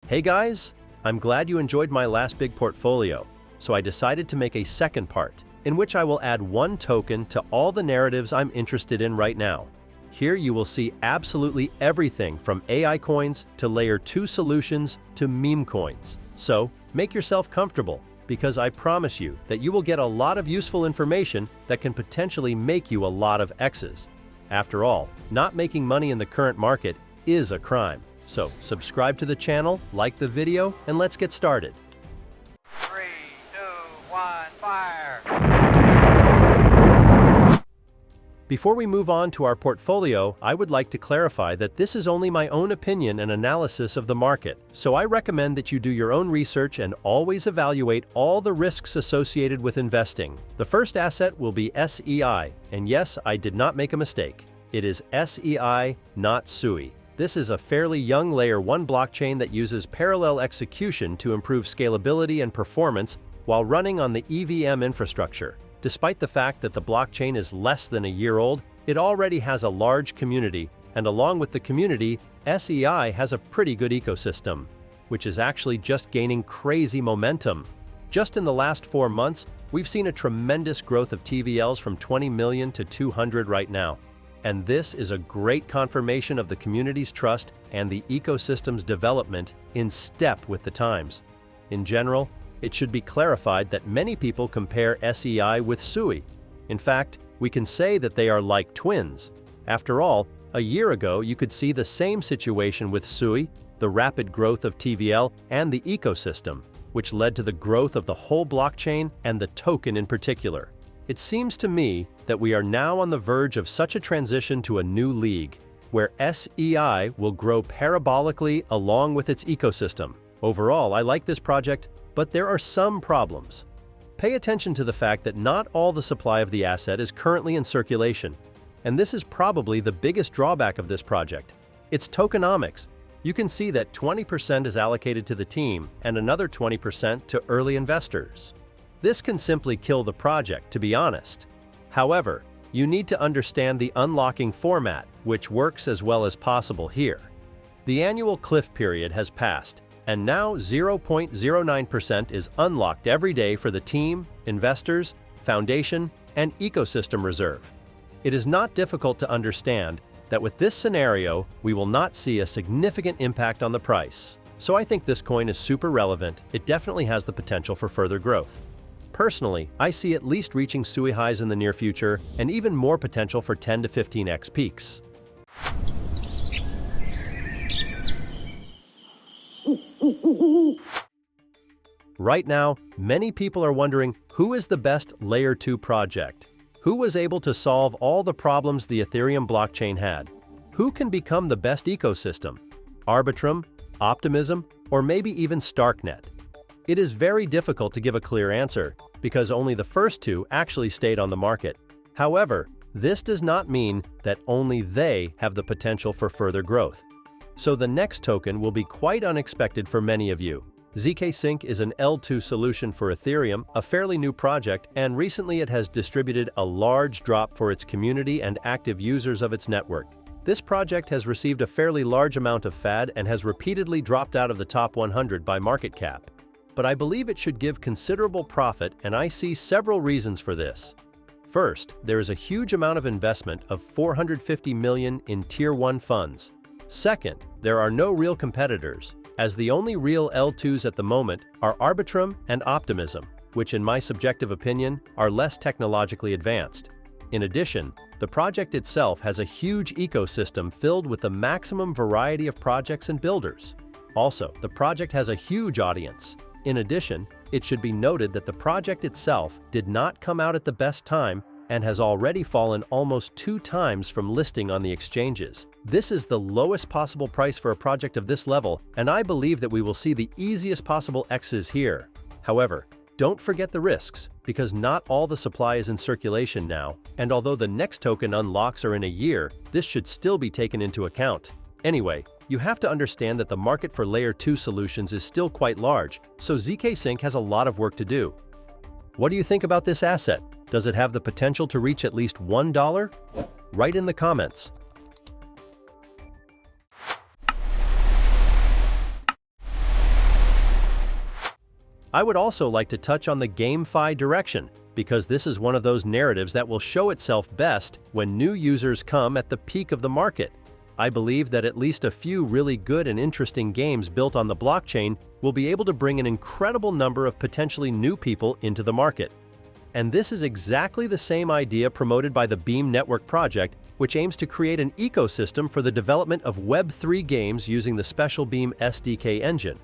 Hey guys, I'm glad you enjoyed my last big portfolio, so I decided to make a second part, in which I will add one token to all the narratives I'm interested in right now. Here you will see absolutely everything from AI coins to Layer 2 solutions to meme coins. So make yourself comfortable, because I promise you that you will get a lot of useful information that can potentially make you a lot of X's. After all, not making money in the current market is a crime. So subscribe to the channel, like the video, and let's get started. 3, 2, 1, fire! Before we move on to our portfolio, I would like to clarify that this is only my own opinion and analysis of the market, so I recommend that you do your own research and always evaluate all the risks associated with investing. The first asset will be SEI, and yes, I did not make a mistake. It is SEI, not SUI. This is a fairly young Layer 1 blockchain that uses parallel execution to improve scalability and performance while running on the EVM infrastructure. Despite the fact that the blockchain is less than a year old, it already has a large community, and along with the community, SEI has a pretty good ecosystem, which is actually just gaining crazy momentum. Just in the last 4 months, we've seen a tremendous growth of TVLs from 20 million to 200 right now. And this is a great confirmation of the community's trust and the ecosystem's development in step with the times. In general, it should be clarified that many people compare SEI with SUI. In fact, we can say that they are like twins. After all, a year ago you could see the same situation with SUI, the rapid growth of TVL, and the ecosystem, which led to the growth of the whole blockchain and the token in particular. It seems to me that we are now on the verge of such a transition to a new league, where SEI will grow parabolically along with its ecosystem. Overall, I like this project, but there are some problems. Pay attention to the fact that not all the supply of the asset is currently in circulation, and this is probably the biggest drawback of this project. It's tokenomics. You can see that 20% is allocated to the team and another 20% to early investors. This can simply kill the project, to be honest. However, you need to understand the unlocking format, which works as well as possible here. The annual cliff period has passed, and now 0.09% is unlocked every day for the team, investors, foundation, and ecosystem reserve. It is not difficult to understand that with this scenario, we will not see a significant impact on the price. So I think this coin is super relevant. It definitely has the potential for further growth. Personally, I see at least reaching SUI highs in the near future and even more potential for 10 to 15x peaks. Right now, many people are wondering who is the best Layer 2 project? Who was able to solve all the problems the Ethereum blockchain had? Who can become the best ecosystem? Arbitrum, Optimism, or maybe even Starknet? It is very difficult to give a clear answer, because only the first two actually stayed on the market. However, this does not mean that only they have the potential for further growth. So the next token will be quite unexpected for many of you. zk-Sync is an L2 solution for Ethereum, a fairly new project, and recently it has distributed a large drop for its community and active users of its network. This project has received a fairly large amount of FAD and has repeatedly dropped out of the top 100 by market cap. But I believe it should give considerable profit, and I see several reasons for this. First, there is a huge amount of investment of 450 million in Tier 1 funds. Second, there are no real competitors, as the only real L2s at the moment are Arbitrum and Optimism, which in my subjective opinion are less technologically advanced. In addition, the project itself has a huge ecosystem filled with the maximum variety of projects and builders. Also, the project has a huge audience. In addition, it should be noted that the project itself did not come out at the best time and has already fallen almost 2 times from listing on the exchanges. This is the lowest possible price for a project of this level, and I believe that we will see the easiest possible X's here. However, don't forget the risks, because not all the supply is in circulation now, and although the next token unlocks are in a year, this should still be taken into account. Anyway, you have to understand that the market for Layer 2 solutions is still quite large, so zk-Sync has a lot of work to do. What do you think about this asset? Does it have the potential to reach at least $1? Write in the comments. I would also like to touch on the GameFi direction, because this is one of those narratives that will show itself best when new users come at the peak of the market. I believe that at least a few really good and interesting games built on the blockchain will be able to bring an incredible number of potentially new people into the market. And this is exactly the same idea promoted by the Beam Network project, which aims to create an ecosystem for the development of Web3 games using the special Beam SDK engine.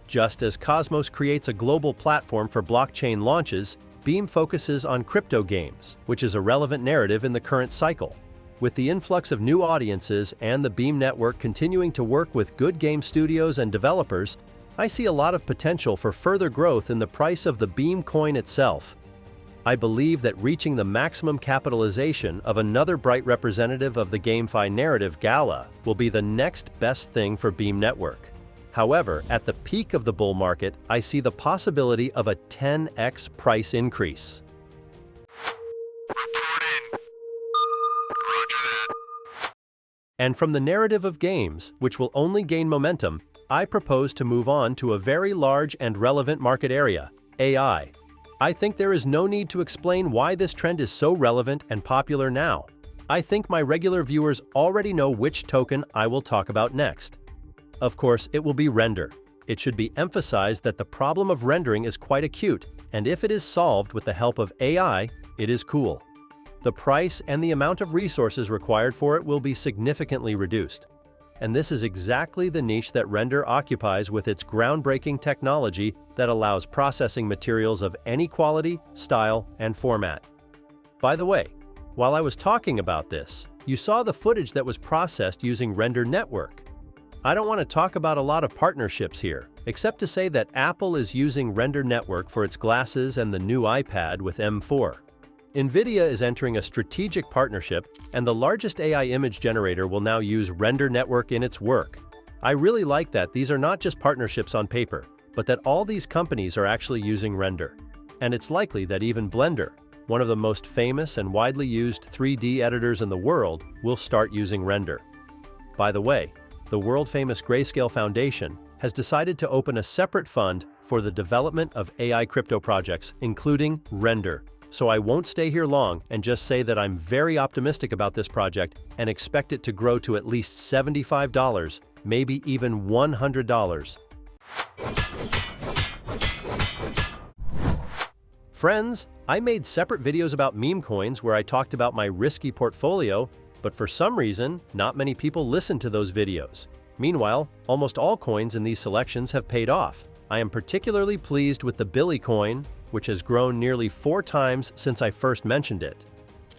Just as Cosmos creates a global platform for blockchain launches, Beam focuses on crypto games, which is a relevant narrative in the current cycle. With the influx of new audiences and the Beam Network continuing to work with good game studios and developers, I see a lot of potential for further growth in the price of the Beam coin itself. I believe that reaching the maximum capitalization of another bright representative of the GameFi narrative, Gala, will be the next best thing for Beam Network. However, at the peak of the bull market, I see the possibility of a 10x price increase. And from the narrative of games, which will only gain momentum, I propose to move on to a very large and relevant market area, AI. I think there is no need to explain why this trend is so relevant and popular now. I think my regular viewers already know which token I will talk about next. Of course, it will be render. It should be emphasized that the problem of rendering is quite acute, and if it is solved with the help of AI, it is cool. The price and the amount of resources required for it will be significantly reduced. And this is exactly the niche that Render occupies with its groundbreaking technology that allows processing materials of any quality, style, and format. By the way, while I was talking about this, you saw the footage that was processed using Render Network. I don't want to talk about a lot of partnerships here, except to say that Apple is using Render Network for its glasses and the new iPad with M4. NVIDIA is entering a strategic partnership, and the largest AI image generator will now use Render Network in its work. I really like that these are not just partnerships on paper, but that all these companies are actually using Render. And it's likely that even Blender, one of the most famous and widely used 3D editors in the world, will start using Render. By the way, the world-famous Grayscale Foundation has decided to open a separate fund for the development of AI crypto projects, including Render. So I won't stay here long and just say that I'm very optimistic about this project and expect it to grow to at least $75, maybe even $100. Friends, I made separate videos about meme coins where I talked about my risky portfolio, but for some reason, not many people listened to those videos. Meanwhile, almost all coins in these selections have paid off. I am particularly pleased with the Billy coin, which has grown nearly 4 times since I first mentioned it.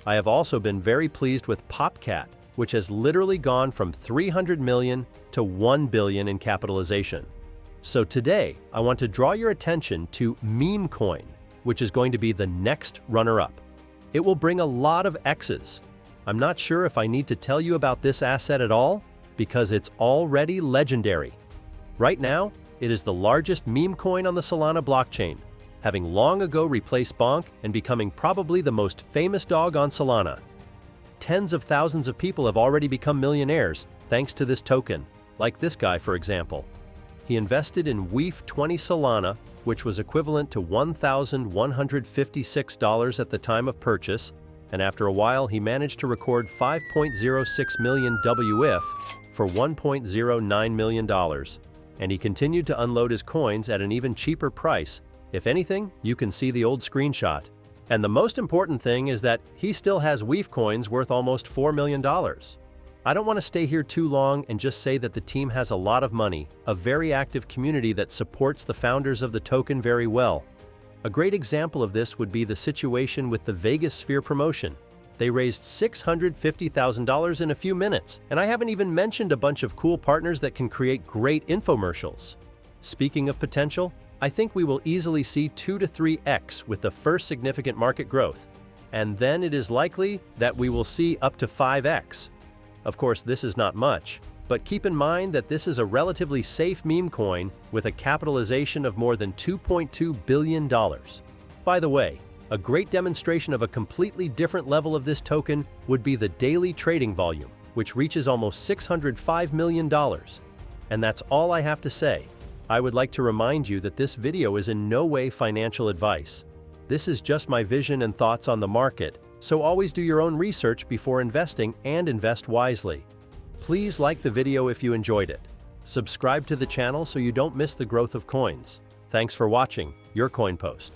I have also been very pleased with Popcat, which has literally gone from 300 million to 1 billion in capitalization. So today, I want to draw your attention to memecoin, which is going to be the next runner-up. It will bring a lot of X's. I'm not sure if I need to tell you about this asset at all, because it's already legendary. Right now, it is the largest meme coin on the Solana blockchain, having long ago replaced Bonk and becoming probably the most famous dog on Solana. Tens of thousands of people have already become millionaires thanks to this token, like this guy, for example. He invested in WEEF 20 Solana, which was equivalent to $1,156 at the time of purchase, and after a while he managed to record 5.06 million WIF for $1.09 million, and he continued to unload his coins at an even cheaper price. If anything, you can see the old screenshot. And the most important thing is that he still has WEEF coins worth almost $4 million. I don't want to stay here too long and just say that the team has a lot of money, a very active community that supports the founders of the token very well. A great example of this would be the situation with the Vegas Sphere promotion. They raised $650,000 in a few minutes, and I haven't even mentioned a bunch of cool partners that can create great infomercials. Speaking of potential, I think we will easily see 2 to 3x with the first significant market growth, and then it is likely that we will see up to 5x. Of course, this is not much, but keep in mind that this is a relatively safe meme coin with a capitalization of more than $2.2 billion. By the way, a great demonstration of a completely different level of this token would be the daily trading volume, which reaches almost $605 million. And that's all I have to say. I would like to remind you that this video is in no way financial advice. This is just my vision and thoughts on the market, so always do your own research before investing and invest wisely. Please like the video if you enjoyed it. Subscribe to the channel so you don't miss the growth of coins. Thanks for watching, your Coin Post.